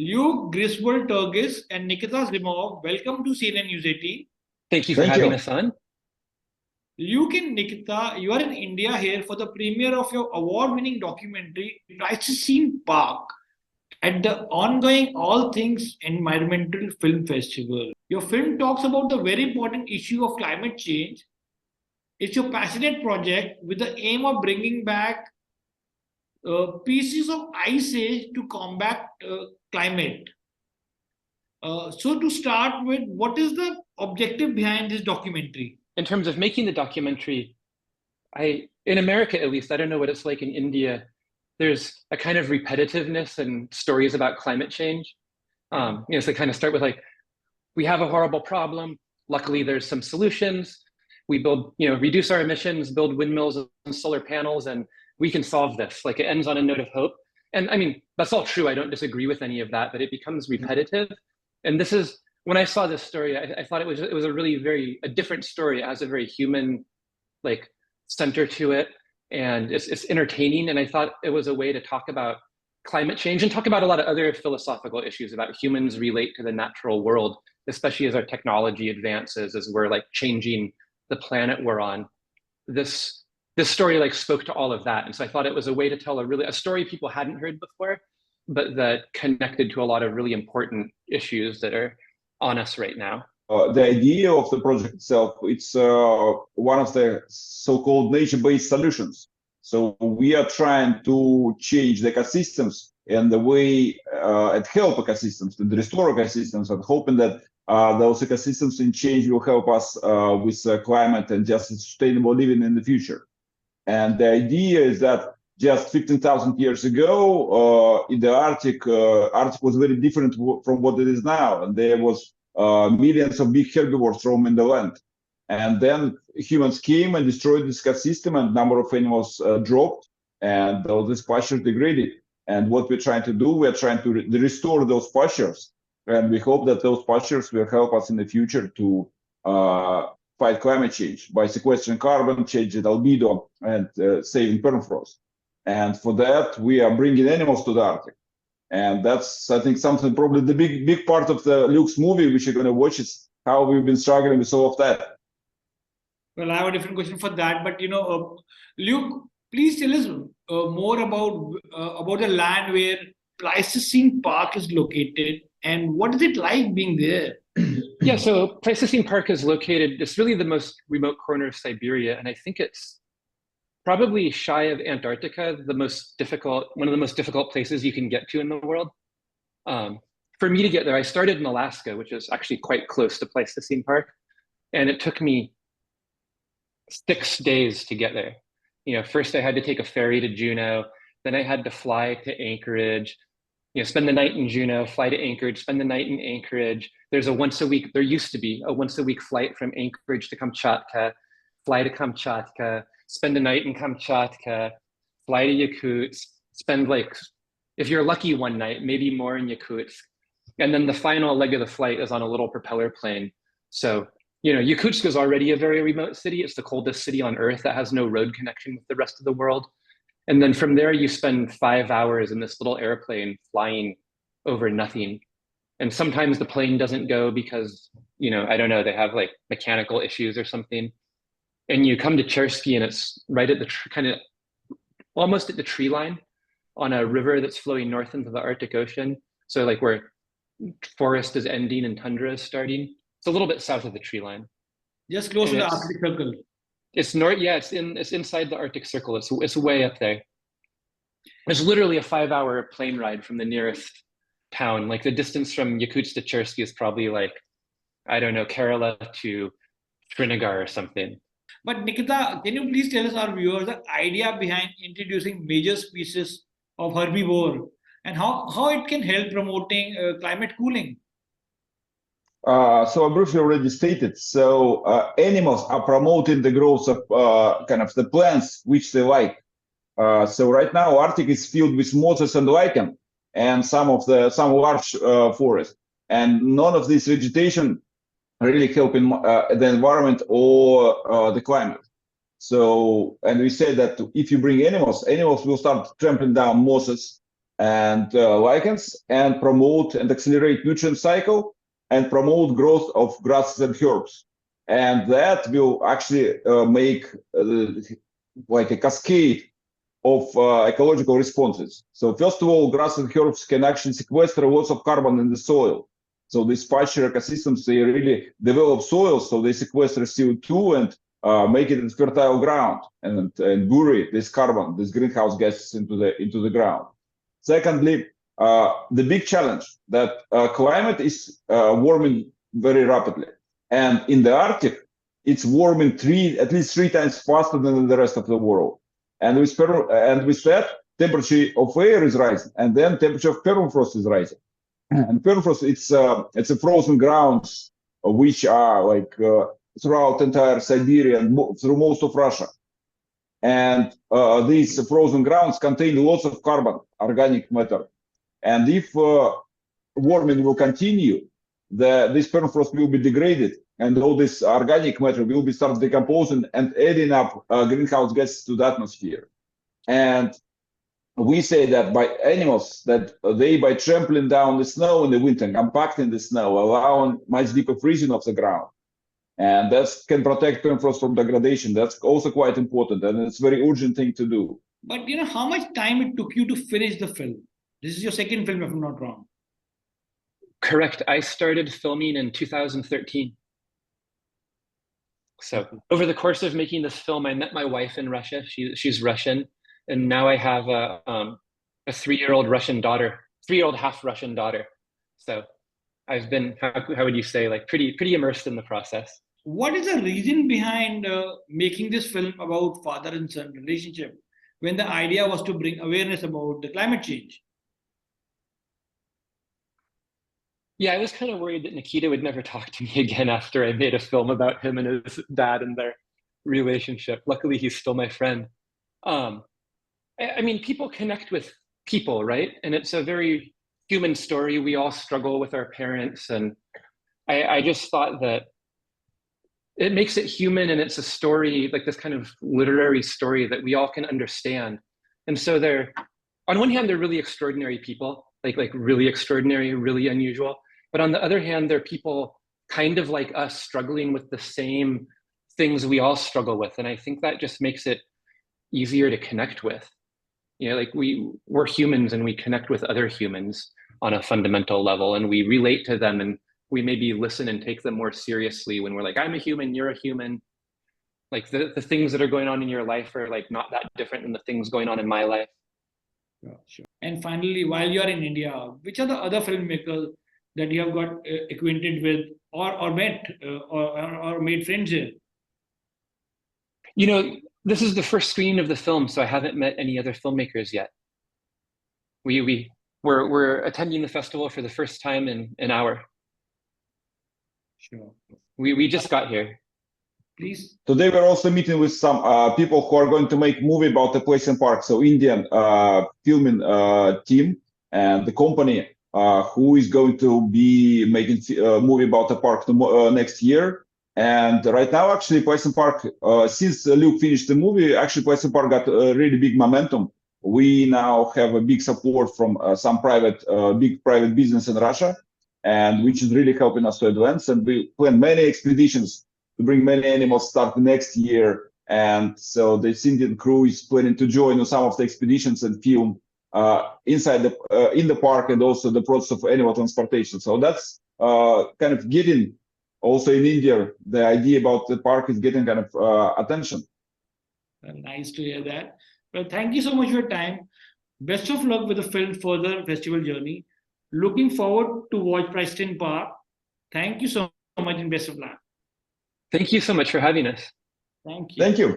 Luke GriswoldTergis and Nikita Zimov, welcome to CNN News 18. Thank you for having us on. Luke and Nikita, you are in India here for the premiere of your award-winning documentary, Pleistocene Park, at the ongoing All Things Environmental Film Festival. Your film talks about the very important issue of climate change. It's your passionate project with the aim of bringing back pieces of ice age to combat climate. So to start with, what is the objective behind this documentary? In terms of making the documentary, in America at least, I don't know what it's like in India, there's a kind of repetitiveness in stories about climate change. So they kind of start with like, we have a horrible problem. Luckily, there's some solutions. We build, reduce our emissions, build windmills and solar panels, and we can solve this. Like it ends on a note of hope. And I mean, that's all true. I don't disagree with any of that, but it becomes repetitive. And this is, when I saw this story, I thought it was a really a different story. It has a very human center to it. And it's entertaining. And I thought it was a way to talk about climate change and talk about a lot of other philosophical issues about humans relate to the natural world, especially as our technology advances, as we're changing the planet we're on. This story spoke to all of that. And so I thought it was a way to tell a story people hadn't heard before, but that connected to a lot of really important issues that are on us right now. The idea of the project itself, it's one of the so-called nature-based solutions. So we are trying to change the ecosystems and the way and help ecosystems and restore ecosystems, and hoping that those ecosystems in change will help us with climate and just sustainable living in the future. And the idea is that just 15,000 years ago in the Arctic was very different from what it is now. And there was millions of big herbivores roaming the land. And then humans came and destroyed this ecosystem, and number of animals dropped, and all these pastures degraded. And what we're trying to do, we're trying to restore those pastures. And we hope that those pastures will help us in the future to fight climate change by sequestering carbon, changing albedo, and saving permafrost. And for that, we are bringing animals to the Arctic. And that's, I think, something probably the big part of the Luke's movie, which you're going to watch, is how we've been struggling with all of that. Well, I have a different question for that, but Luke, please tell us more about the land where Pleistocene Park is located, and what is it like being there? Yeah, so Pleistocene Park is located, it's really the most remote corner of Siberia, and I think it's probably shy of Antarctica, one of the most difficult places you can get to in the world. For me to get there, I started in Alaska, which is actually quite close to Pleistocene Park, and it took me 6 days to get there. First I had to take a ferry to Juneau, then I had to fly to Anchorage, spend the night in Juneau, fly to Anchorage, spend the night in Anchorage. There used to be a once a week flight from Anchorage to Kamchatka, fly to Kamchatka, spend the night in Kamchatka, fly to Yakutsk, spend if you're lucky one night, maybe more in Yakutsk. And then the final leg of the flight is on a little propeller plane. So, Yakutsk is already a very remote city. It's the coldest city on Earth that has no road connection with the rest of the world. And then from there, you spend 5 hours in this little airplane flying over nothing. And sometimes the plane doesn't go because, I don't know, they have mechanical issues or something. And you come to Chersky, and it's right at the almost at the tree line on a river that's flowing north into the Arctic Ocean. So where forest is ending and tundra is starting. It's a little bit south of the tree line. Just close to the Arctic Circle. It's north, yeah, it's inside the Arctic Circle. It's way up there. It's literally a 5-hour plane ride from the nearest town. The distance from Yakutsk to Chersky is probably I don't know, Kerala to Srinagar or something. But Nikita, can you please tell us, our viewers, the idea behind introducing major species of herbivore and how it can help promoting climate cooling? So I briefly already stated. So animals are promoting the growth of the plants which they like. So right now, Arctic is filled with mosses and lichen, and some large forests, and none of this vegetation really helping the environment or the climate. So, and we said that if you bring animals will start trampling down mosses and lichens, and promote and accelerate nutrient cycle, and promote growth of grasses and herbs. And that will actually make like a cascade of ecological responses. So first of all, grasses and herbs can actually sequester lots of carbon in the soil. So these pasture ecosystems, they really develop soil, so they sequester CO2 and make it in fertile ground and bury this carbon, this greenhouse gases into the ground. Secondly, the big challenge that climate is warming very rapidly, and in the Arctic, it's warming at least three times faster than in the rest of the world. And with that, temperature of air is rising, and then temperature of permafrost is rising. And permafrost, it's a frozen grounds which are like throughout entire Siberia and through most of Russia. And these frozen grounds contain lots of carbon, organic matter. And if warming will continue, this permafrost will be degraded, and all this organic matter will be start decomposing and adding up greenhouse gases to the atmosphere. And we say that by animals, that they, by trampling down the snow in the winter, compacting the snow, allowing much deeper freezing of the ground. And that can protect permafrost from degradation. That's also quite important, and it's a very urgent thing to do. But you know how much time it took you to finish the film? This is your second film, if I'm not wrong. Correct. I started filming in 2013. So over the course of making this film, I met my wife in Russia. She's Russian, and now I have a 3-year-old Russian daughter, 3-year-old half Russian daughter. So I've been, how would you say, like pretty immersed in the process. What is the reason behind making this film about father and son relationship, when the idea was to bring awareness about the climate change? Yeah, I was kind of worried that Nikita would never talk to me again after I made a film about him and his dad and their relationship. Luckily, he's still my friend. I mean, people connect with people, right? And it's a very human story. We all struggle with our parents. And I just thought that it makes it human, and it's a story, like this kind of literary story that we all can understand. And so on one hand, they're really extraordinary people, like really extraordinary, really unusual. But on the other hand, they're people kind of like us, struggling with the same things we all struggle with. And I think that just makes it easier to connect with. You know, like we're humans, and we connect with other humans on a fundamental level, and we relate to them, and we maybe listen and take them more seriously when we're like, I'm a human, you're a human. Like the things that are going on in your life are like not that different than the things going on in my life. Sure. And finally, while you are in India, which are the other filmmakers that you have got acquainted with or met or made friends with? You know, this is the first screening of the film, so I haven't met any other filmmakers yet. We're attending the festival for the first time in an hour. Sure. We just got here. Please. Today we're also meeting with some people who are going to make a movie about the Pleistocene Park. So Indian filming team and the company who is going to be making a movie about the park next year. And right now, actually, Pleistocene Park, since Luke finished the movie, actually Pleistocene Park got a really big momentum. We now have a big support from some big private business in Russia, and which is really helping us to advance. And we plan many expeditions to bring many animals starting next year. And so the Indian crew is planning to join some of the expeditions and film inside in the park, and also the process of animal transportation. So that's kind of getting, also in India, the idea about the park is getting kind of attention. Nice to hear that. Well, thank you so much for your time. Best of luck with the film further festival journey. Looking forward to watch Pleistocene Park. Thank you so much, and best of luck. Thank you so much for having us. Thank you. Thank you.